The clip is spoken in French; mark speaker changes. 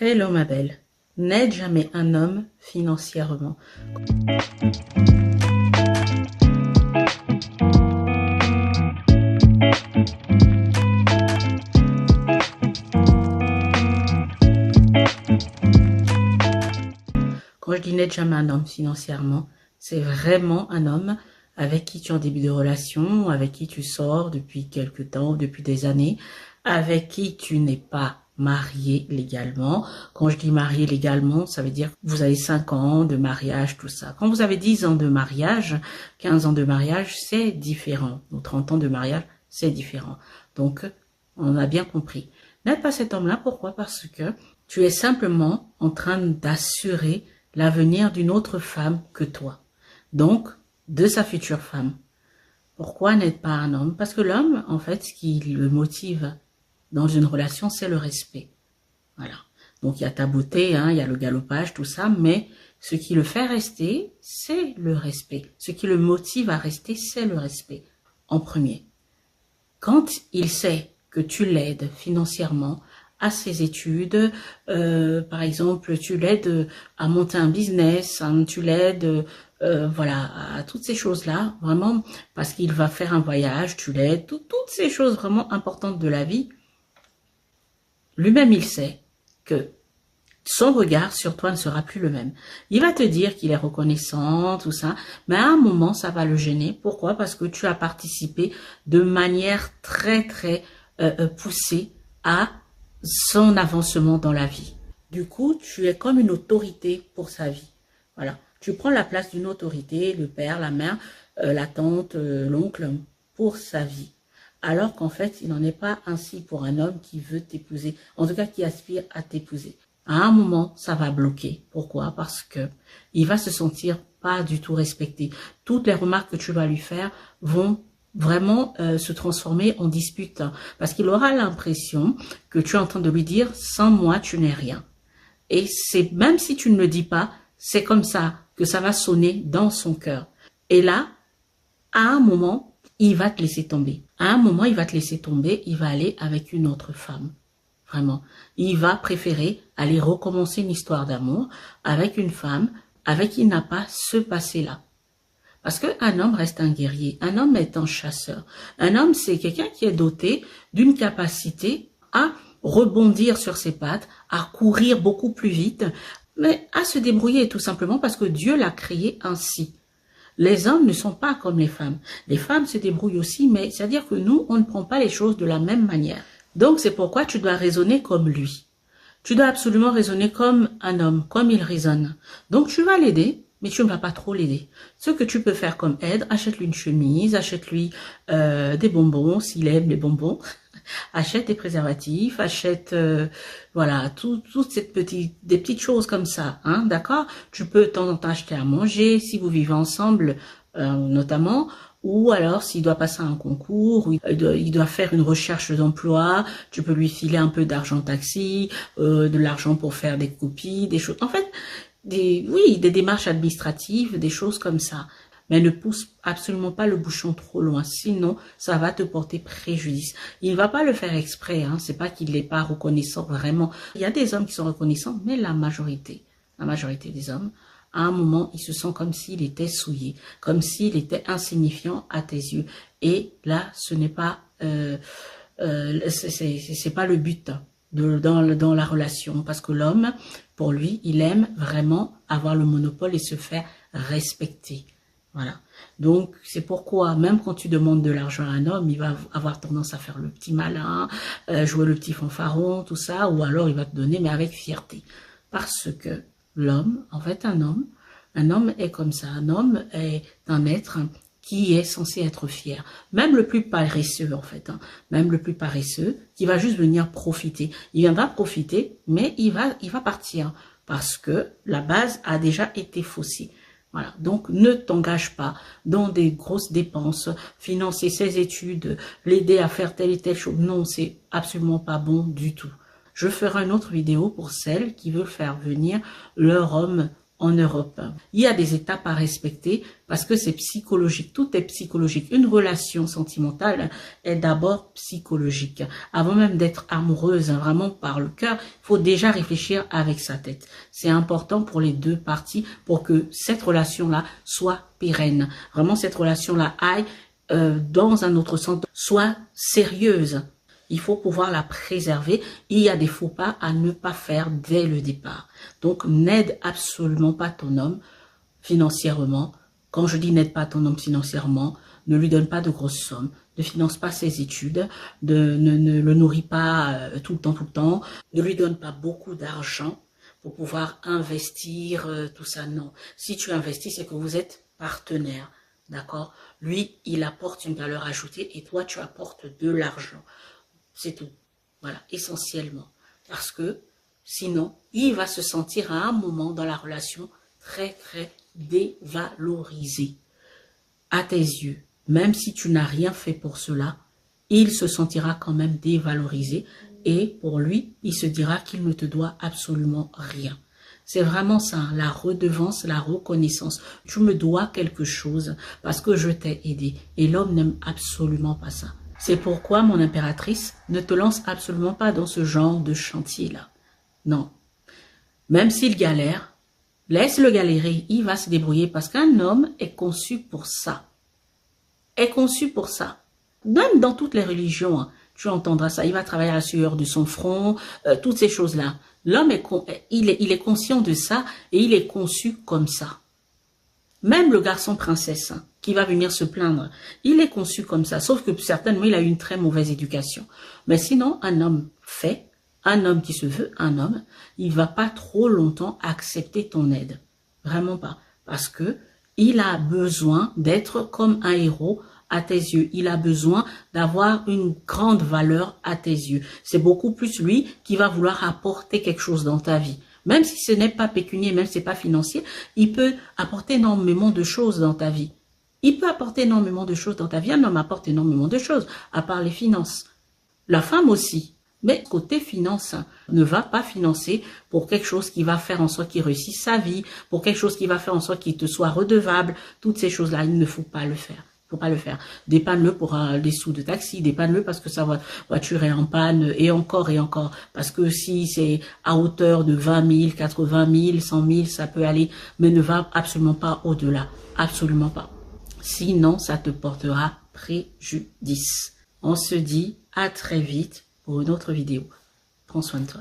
Speaker 1: Hello ma belle, n'aide jamais un homme financièrement. Quand je dis n'aide jamais un homme financièrement, c'est vraiment un homme avec qui tu es en début de relation, avec qui tu sors depuis quelque temps, depuis des années, avec qui tu n'es pas marié légalement. Quand je dis marié légalement, ça veut dire que vous avez 5 ans de mariage, tout ça. Quand vous avez 10 ans de mariage, 15 ans de mariage, c'est différent. Ou 30 ans de mariage, c'est différent. Donc, on a bien compris. N'aide pas cet homme-là, pourquoi? Parce que tu es simplement en train d'assurer l'avenir d'une autre femme que toi. Donc, de sa future femme. Pourquoi n'aide pas un homme? Parce que l'homme, en fait, ce qui le motive dans une relation, c'est le respect. Voilà. Donc, il y a ta beauté, hein, il y a le galopage, tout ça, mais ce qui le fait rester, c'est le respect. Ce qui le motive à rester, c'est le respect, en premier. Quand il sait que tu l'aides financièrement à ses études, par exemple, tu l'aides à monter un business, hein, tu l'aides voilà, à toutes ces choses-là, vraiment, parce qu'il va faire un voyage, tu l'aides, toutes ces choses vraiment importantes de la vie. Lui-même, il sait que son regard sur toi ne sera plus le même. Il va te dire qu'il est reconnaissant, tout ça, mais à un moment, ça va le gêner. Pourquoi? Parce que tu as participé de manière très, très poussée à son avancement dans la vie. Du coup, tu es comme une autorité pour sa vie. Voilà. Tu prends la place d'une autorité, le père, la mère, la tante, l'oncle, pour sa vie. Alors qu'en fait, il n'en est pas ainsi pour un homme qui veut t'épouser, en tout cas qui aspire à t'épouser. À un moment, ça va bloquer. Pourquoi? Parce que il va se sentir pas du tout respecté. Toutes les remarques que tu vas lui faire vont vraiment se transformer en dispute. Parce qu'il aura l'impression que tu es en train de lui dire « sans moi, tu n'es rien ». Et c'est même si tu ne le dis pas, c'est comme ça que ça va sonner dans son cœur. Et là, à un moment, il va te laisser tomber. À un moment, il va te laisser tomber, il va aller avec une autre femme. Vraiment. Il va préférer aller recommencer une histoire d'amour avec une femme avec qui il n'a pas ce passé-là. Parce qu'un homme reste un guerrier. Un homme est un chasseur. Un homme, c'est quelqu'un qui est doté d'une capacité à rebondir sur ses pattes, à courir beaucoup plus vite, mais à se débrouiller tout simplement parce que Dieu l'a créé ainsi. Les hommes ne sont pas comme les femmes. Les femmes se débrouillent aussi, mais c'est-à-dire que nous, on ne prend pas les choses de la même manière. Donc, c'est pourquoi tu dois raisonner comme lui. Tu dois absolument raisonner comme un homme, comme il raisonne. Donc, tu vas l'aider, mais tu ne vas pas trop l'aider. Ce que tu peux faire comme aide, achète-lui une chemise, achète-lui des bonbons, s'il aime les bonbons. Achète des préservatifs, achète voilà, toutes ces des petites choses comme ça, hein, d'accord? Tu peux de temps en temps acheter à manger, si vous vivez ensemble, notamment, ou alors s'il doit passer un concours, ou il doit faire une recherche d'emploi, tu peux lui filer un peu d'argent taxi, de l'argent pour faire des copies, des choses. En fait, oui, des démarches administratives, des choses comme ça. Mais ne pousse absolument pas le bouchon trop loin, sinon ça va te porter préjudice. Il ne va pas le faire exprès, hein. C'est pas qu'il n'est pas reconnaissant vraiment. Il y a des hommes qui sont reconnaissants, mais la majorité des hommes, à un moment, il se sent comme s'il était souillé, comme s'il était insignifiant à tes yeux. Et là, ce n'est pas, c'est pas le but dans la relation, parce que l'homme, pour lui, il aime vraiment avoir le monopole et se faire respecter. Voilà. Donc, c'est pourquoi, même quand tu demandes de l'argent à un homme, il va avoir tendance à faire le petit malin, jouer le petit fanfaron, tout ça, ou alors il va te donner, mais avec fierté. Parce que l'homme, en fait, un homme est comme ça. Un homme est un être qui est censé être fier. Même le plus paresseux, en fait, hein, même le plus paresseux, qui va juste venir profiter. Il viendra profiter, mais il va partir, parce que la base a déjà été faussée. Voilà, donc ne t'engage pas dans des grosses dépenses, financer ses études, l'aider à faire telle et telle chose. Non, c'est absolument pas bon du tout. Je ferai une autre vidéo pour celles qui veulent faire venir leur homme en Europe. Il y a des étapes à respecter parce que c'est psychologique. Tout est psychologique. Une relation sentimentale est d'abord psychologique. Avant même d'être amoureuse, vraiment par le cœur, il faut déjà réfléchir avec sa tête. C'est important pour les deux parties pour que cette relation-là soit pérenne. Vraiment, cette relation-là aille dans un autre sens, soit sérieuse. Il faut pouvoir la préserver. Il y a des faux pas à ne pas faire dès le départ. Donc, n'aide absolument pas ton homme financièrement. Quand je dis n'aide pas ton homme financièrement, ne lui donne pas de grosses sommes, ne finance pas ses études, ne le nourrit pas tout le temps, ne lui donne pas beaucoup d'argent pour pouvoir investir, tout ça. Non. Si tu investis, c'est que vous êtes partenaires. D'accord? Lui, il apporte une valeur ajoutée et toi, tu apportes de l'argent. C'est tout. Voilà, essentiellement. Parce que sinon, il va se sentir à un moment dans la relation très, très dévalorisé. À tes yeux, même si tu n'as rien fait pour cela, il se sentira quand même dévalorisé et pour lui, il se dira qu'il ne te doit absolument rien. C'est vraiment ça, la redevance, la reconnaissance. Tu me dois quelque chose parce que je t'ai aidé. Et l'homme n'aime absolument pas ça. C'est pourquoi, mon impératrice, ne te lance absolument pas dans ce genre de chantier-là. Non. Même s'il galère, laisse-le galérer, il va se débrouiller parce qu'un homme est conçu pour ça. Est conçu pour ça. Même dans toutes les religions, hein, tu entendras ça. Il va travailler à la sueur de son front, toutes ces choses-là. L'homme, il est conscient de ça et il est conçu comme ça. Même le garçon princesse hein, qui va venir se plaindre, il est conçu comme ça. Sauf que certainement, il a eu une très mauvaise éducation. Mais sinon, un homme fait, un homme qui se veut un homme, il va pas trop longtemps accepter ton aide. Vraiment pas. Parce que il a besoin d'être comme un héros à tes yeux. Il a besoin d'avoir une grande valeur à tes yeux. C'est beaucoup plus lui qui va vouloir apporter quelque chose dans ta vie. Même si ce n'est pas pécunier, même si ce n'est pas financier, il peut apporter énormément de choses dans ta vie. Il peut apporter énormément de choses dans ta vie. Un homme apporte énormément de choses, à part les finances. La femme aussi. Mais côté finance, ne va pas financer pour quelque chose qui va faire en sorte qu'il réussisse sa vie, pour quelque chose qui va faire en sorte qu'il te soit redevable. Toutes ces choses-là, il ne faut pas le faire. Faut pas le faire. Dépanne-le pour des sous de taxi, dépanne-le parce que sa voiture est en panne et encore et encore. Parce que si c'est à hauteur de 20 000, 80 000, 100 000, ça peut aller, mais ne va absolument pas au-delà. Absolument pas. Sinon, ça te portera préjudice. On se dit à très vite pour une autre vidéo. Prends soin de toi.